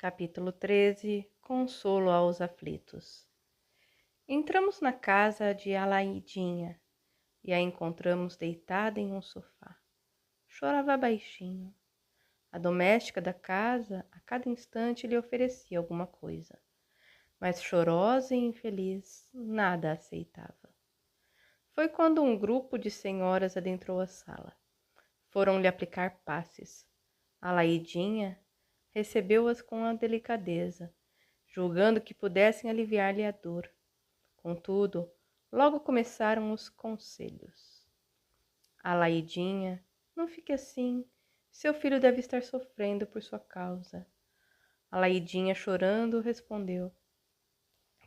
Capítulo 13. Consolo aos aflitos. Entramos na casa de Alaidinha e a encontramos deitada em um sofá. Chorava baixinho. A doméstica da casa a cada instante lhe oferecia alguma coisa, mas chorosa e infeliz, nada aceitava. Foi quando um grupo de senhoras adentrou a sala. Foram-lhe aplicar passes. Alaidinha recebeu-as com a delicadeza, julgando que pudessem aliviar-lhe a dor. Contudo, logo começaram os conselhos. Alaidinha, não fique assim. Seu filho deve estar sofrendo por sua causa. Alaidinha, chorando, respondeu: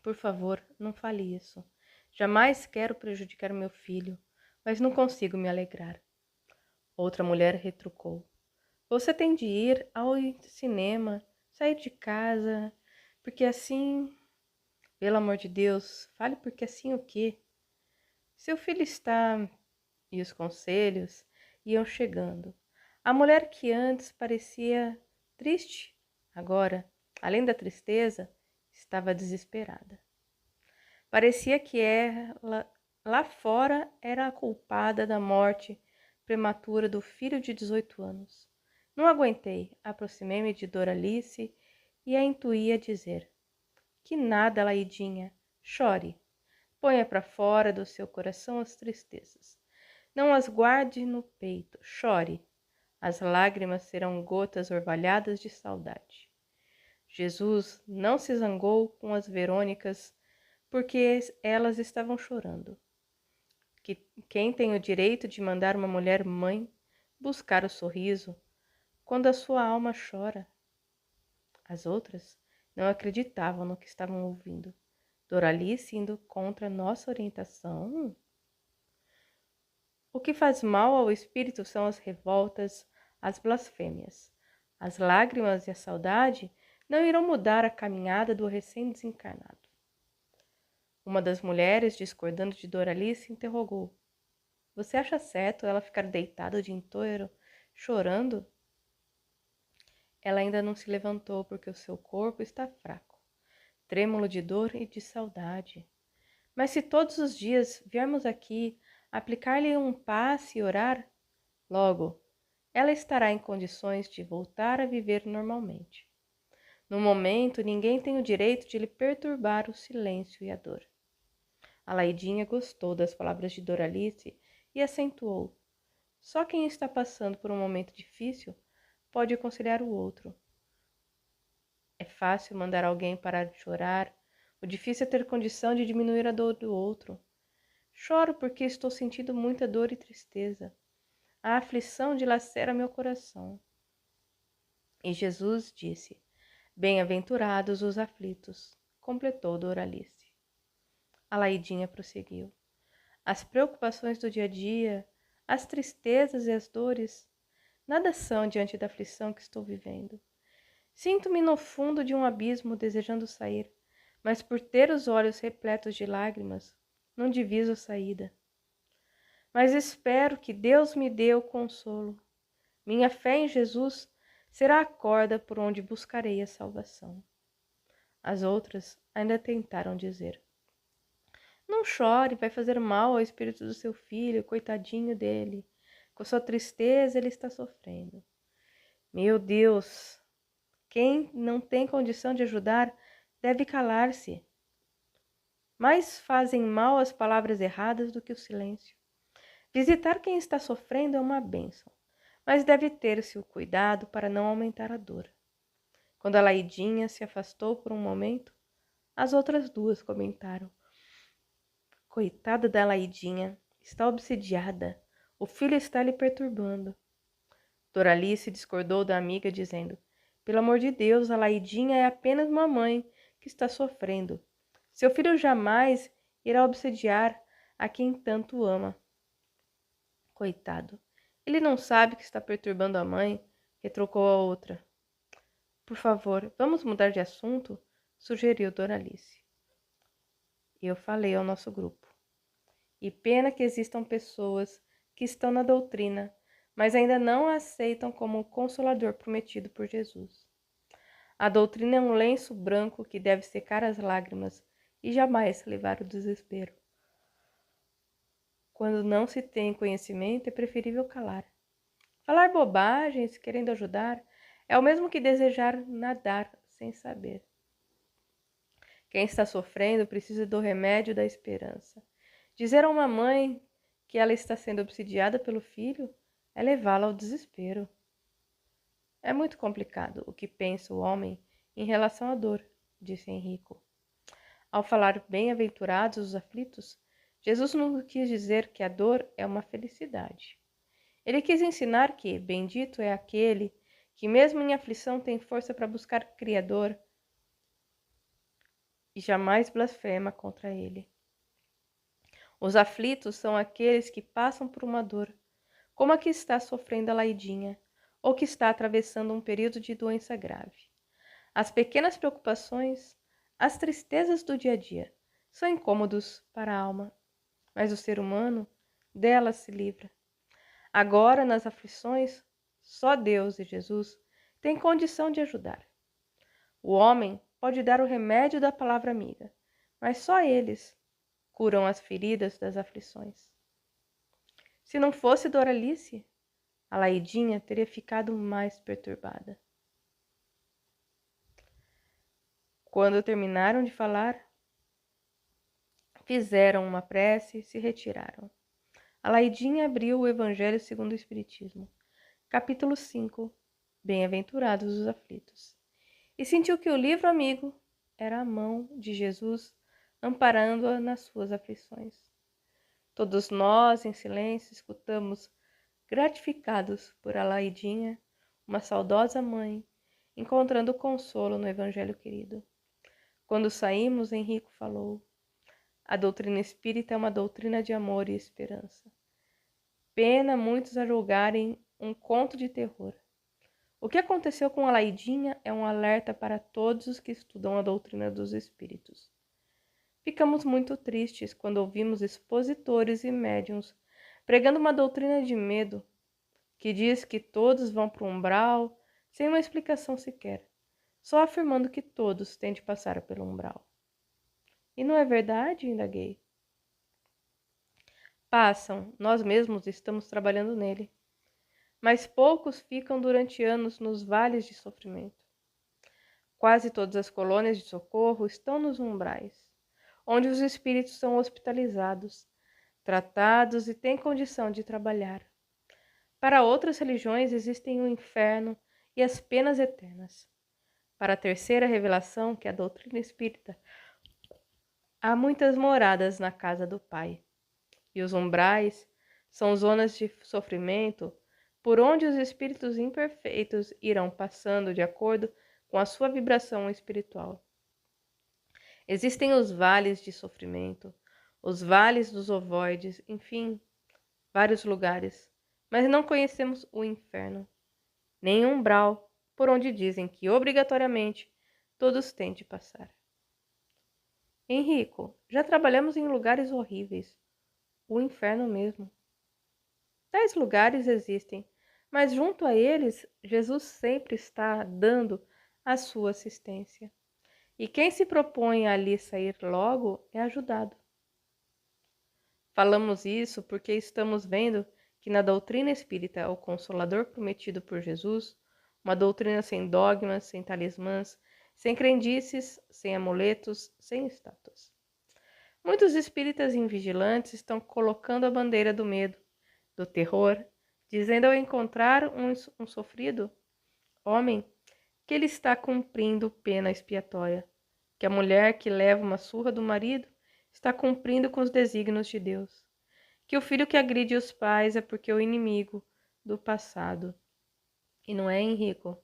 Por favor, não fale isso. Jamais quero prejudicar meu filho, mas não consigo me alegrar. Outra mulher retrucou: Você tem de ir ao cinema, sair de casa, porque assim... Pelo amor de Deus, fale porque assim o quê? Seu filho está... E os conselhos iam chegando. A mulher que antes parecia triste, agora, além da tristeza, estava desesperada. Parecia que ela, lá fora, era a culpada da morte prematura do filho de 18 anos. Não aguentei, aproximei-me de Doralice e a intuí a dizer: Que nada, Laidinha, chore. Ponha para fora do seu coração as tristezas. Não as guarde no peito, chore. As lágrimas serão gotas orvalhadas de saudade. Jesus não se zangou com as Verônicas porque elas estavam chorando. Quem tem o direito de mandar uma mulher mãe buscar o sorriso quando a sua alma chora? As outras não acreditavam no que estavam ouvindo. Doralice indo contra nossa orientação? O que faz mal ao espírito são as revoltas, as blasfêmias. As lágrimas e a saudade não irão mudar a caminhada do recém-desencarnado. Uma das mulheres, discordando de Doralice, interrogou: Você acha certo ela ficar deitada o dia inteiro, chorando? Ela ainda não se levantou porque o seu corpo está fraco, trêmulo de dor e de saudade. Mas se todos os dias viermos aqui aplicar-lhe um passe e orar, logo ela estará em condições de voltar a viver normalmente. No momento, ninguém tem o direito de lhe perturbar o silêncio e a dor. A Laidinha gostou das palavras de Doralice e acentuou: Só quem está passando por um momento difícil pode aconselhar o outro. É fácil mandar alguém parar de chorar, o difícil é ter condição de diminuir a dor do outro. Choro porque estou sentindo muita dor e tristeza. A aflição dilacera meu coração. E Jesus disse: Bem-aventurados os aflitos, completou Doralice. A Laidinha prosseguiu: As preocupações do dia a dia, as tristezas e as dores, nada são diante da aflição que estou vivendo. Sinto-me no fundo de um abismo desejando sair, mas por ter os olhos repletos de lágrimas, não diviso a saída. Mas espero que Deus me dê o consolo. Minha fé em Jesus será a corda por onde buscarei a salvação. As outras ainda tentaram dizer: Não chore, vai fazer mal ao espírito do seu filho, coitadinho dele. Com sua tristeza ele está sofrendo. Meu Deus! Quem não tem condição de ajudar deve calar-se. Mais fazem mal as palavras erradas do que o silêncio. Visitar quem está sofrendo é uma bênção, mas deve ter-se o cuidado para não aumentar a dor. Quando a Laidinha se afastou por um momento, as outras duas comentaram: Coitada da Laidinha, está obsidiada. O filho está lhe perturbando. Doralice discordou da amiga, dizendo: Pelo amor de Deus, a Laidinha é apenas uma mãe que está sofrendo. Seu filho jamais irá obsediar a quem tanto ama. Coitado, ele não sabe que está perturbando a mãe, retrucou a outra. Por favor, vamos mudar de assunto? Sugeriu Doralice. Eu falei ao nosso grupo. E pena que existam pessoas que estão na doutrina, mas ainda não a aceitam como o consolador prometido por Jesus. A doutrina é um lenço branco que deve secar as lágrimas e jamais levar o desespero. Quando não se tem conhecimento, é preferível calar. Falar bobagens, querendo ajudar, é o mesmo que desejar nadar sem saber. Quem está sofrendo precisa do remédio da esperança. Dizer a uma mãe que ela está sendo obsidiada pelo filho é levá-la ao desespero. É muito complicado o que pensa o homem em relação à dor, disse Henrico. Ao falar bem-aventurados os aflitos, Jesus não quis dizer que a dor é uma felicidade. Ele quis ensinar que bendito é aquele que mesmo em aflição tem força para buscar Criador e jamais blasfema contra ele. Os aflitos são aqueles que passam por uma dor, como a que está sofrendo a Laidinha, ou que está atravessando um período de doença grave. As pequenas preocupações, as tristezas do dia a dia, são incômodos para a alma, mas o ser humano delas se livra. Agora, nas aflições, só Deus e Jesus têm condição de ajudar. O homem pode dar o remédio da palavra amiga, mas só eles curam as feridas das aflições. Se não fosse Doralice, a Laidinha teria ficado mais perturbada. Quando terminaram de falar, fizeram uma prece e se retiraram. A Laidinha abriu o Evangelho segundo o Espiritismo, capítulo 5, Bem-aventurados os aflitos, e sentiu que o livro amigo era a mão de Jesus amparando-a nas suas aflições. Todos nós, em silêncio, escutamos, gratificados por a Laidinha, uma saudosa mãe, encontrando consolo no Evangelho querido. Quando saímos, Henrico falou: a doutrina espírita é uma doutrina de amor e esperança. Pena muitos a julgarem um conto de terror. O que aconteceu com a Laidinha é um alerta para todos os que estudam a doutrina dos espíritos. Ficamos muito tristes quando ouvimos expositores e médiuns pregando uma doutrina de medo, que diz que todos vão para o umbral, sem uma explicação sequer, só afirmando que todos têm de passar pelo umbral. E não é verdade? Indaguei. Passam, nós mesmos estamos trabalhando nele. Mas poucos ficam durante anos nos vales de sofrimento. Quase todas as colônias de socorro estão nos umbrais, onde os espíritos são hospitalizados, tratados e têm condição de trabalhar. Para outras religiões existem o inferno e as penas eternas. Para a terceira revelação, que é a doutrina espírita, há muitas moradas na casa do Pai. E os umbrais são zonas de sofrimento por onde os espíritos imperfeitos irão passando de acordo com a sua vibração espiritual. Existem os vales de sofrimento, os vales dos ovoides, enfim, vários lugares, mas não conhecemos o inferno, nem o umbral, por onde dizem que obrigatoriamente todos têm de passar. Henrico, já trabalhamos em lugares horríveis, o inferno mesmo. Tais lugares existem, mas junto a eles, Jesus sempre está dando a sua assistência. E quem se propõe a ali sair logo é ajudado. Falamos isso porque estamos vendo que na doutrina espírita o Consolador prometido por Jesus, uma doutrina sem dogmas, sem talismãs, sem crendices, sem amuletos, sem estátuas. Muitos espíritas invigilantes estão colocando a bandeira do medo, do terror, dizendo ao encontrar um sofrido homem que ele está cumprindo pena expiatória, que a mulher que leva uma surra do marido está cumprindo com os desígnios de Deus, que o filho que agride os pais é porque é o inimigo do passado. E não é, Henrico?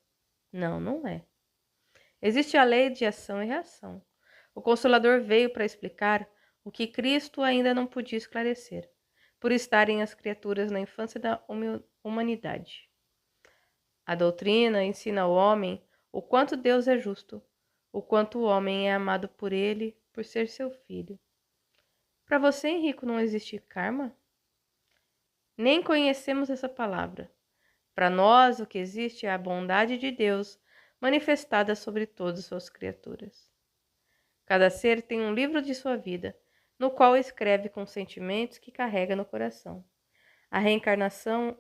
Não, não é. Existe a lei de ação e reação. O Consolador veio para explicar o que Cristo ainda não podia esclarecer, por estarem as criaturas na infância da humanidade. A doutrina ensina ao homem o quanto Deus é justo, o quanto o homem é amado por ele, por ser seu filho. Para você, Henrico, não existe karma? Nem conhecemos essa palavra. Para nós, o que existe é a bondade de Deus, manifestada sobre todas as suas criaturas. Cada ser tem um livro de sua vida, no qual escreve com os sentimentos que carrega no coração. A reencarnação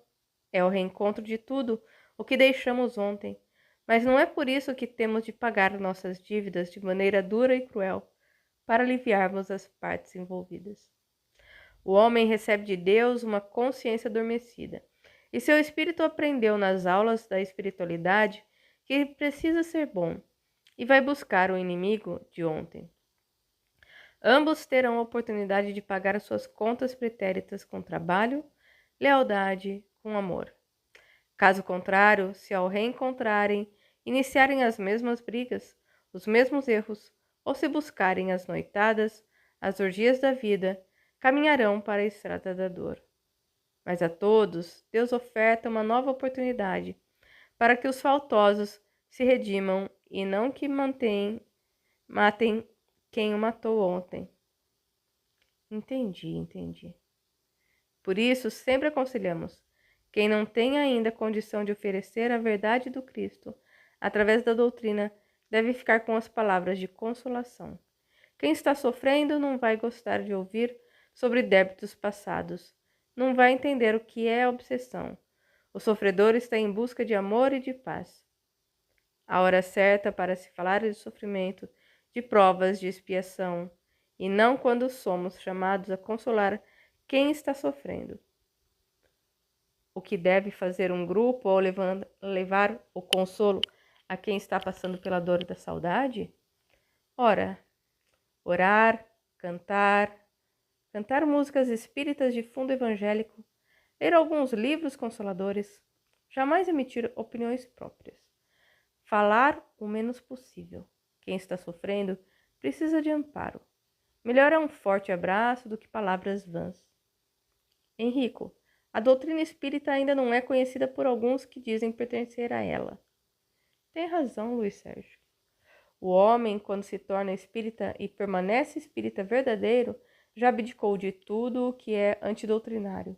é o reencontro de tudo o que deixamos ontem, mas não é por isso que temos de pagar nossas dívidas de maneira dura e cruel, para aliviarmos as partes envolvidas. O homem recebe de Deus uma consciência adormecida, e seu espírito aprendeu nas aulas da espiritualidade que precisa ser bom, e vai buscar o inimigo de ontem. Ambos terão a oportunidade de pagar as suas contas pretéritas com trabalho, lealdade, com amor. Caso contrário, se ao reencontrarem, iniciarem as mesmas brigas, os mesmos erros, ou se buscarem as noitadas, as orgias da vida, caminharão para a estrada da dor. Mas a todos, Deus oferta uma nova oportunidade, para que os faltosos se redimam e não que matem quem o matou ontem. Entendi. Por isso, sempre aconselhamos: quem não tem ainda condição de oferecer a verdade do Cristo, através da doutrina, deve ficar com as palavras de consolação. Quem está sofrendo não vai gostar de ouvir sobre débitos passados, não vai entender o que é obsessão. O sofredor está em busca de amor e de paz. A hora certa para se falar de sofrimento, de provas de expiação, e não quando somos chamados a consolar quem está sofrendo. O que deve fazer um grupo ao levar o consolo a quem está passando pela dor da saudade? Ora, orar, cantar músicas espíritas de fundo evangélico, ler alguns livros consoladores, jamais emitir opiniões próprias. Falar o menos possível. Quem está sofrendo precisa de amparo. Melhor é um forte abraço do que palavras vãs. Henrico, a doutrina espírita ainda não é conhecida por alguns que dizem pertencer a ela. Tem razão, Luiz Sérgio. O homem, quando se torna espírita e permanece espírita verdadeiro, já abdicou de tudo o que é antidoutrinário,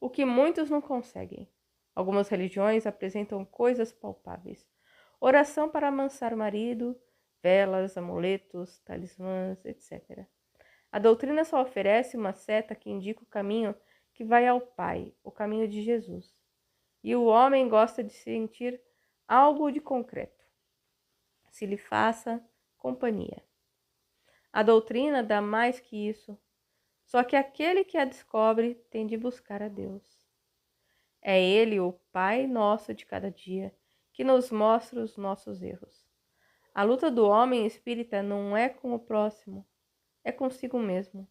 o que muitos não conseguem. Algumas religiões apresentam coisas palpáveis: oração para amansar o marido, velas, amuletos, talismãs, etc. A doutrina só oferece uma seta que indica o caminho que vai ao Pai, o caminho de Jesus. E o homem gosta de sentir algo de concreto, se lhe faça companhia. A doutrina dá mais que isso, só que aquele que a descobre tem de buscar a Deus. É Ele, o Pai nosso de cada dia, que nos mostra os nossos erros. A luta do homem espírita não é com o próximo, é consigo mesmo,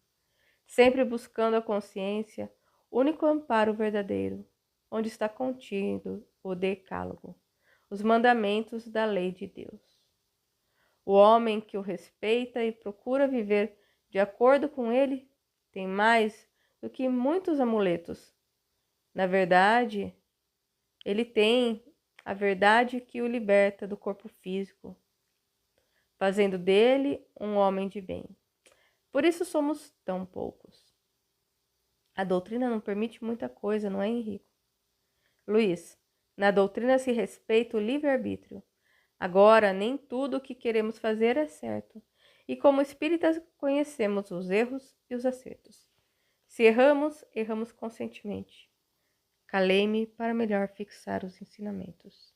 sempre buscando a consciência, único amparo verdadeiro, onde está contido o decálogo, os mandamentos da lei de Deus. O homem que o respeita e procura viver de acordo com ele tem mais do que muitos amuletos. Na verdade, ele tem a verdade que o liberta do corpo físico, fazendo dele um homem de bem. Por isso somos tão poucos. A doutrina não permite muita coisa, não é, Henrico? Luiz, na doutrina se respeita o livre-arbítrio. Agora, nem tudo o que queremos fazer é certo. E como espíritas conhecemos os erros e os acertos. Se erramos, erramos conscientemente. Calei-me para melhor fixar os ensinamentos.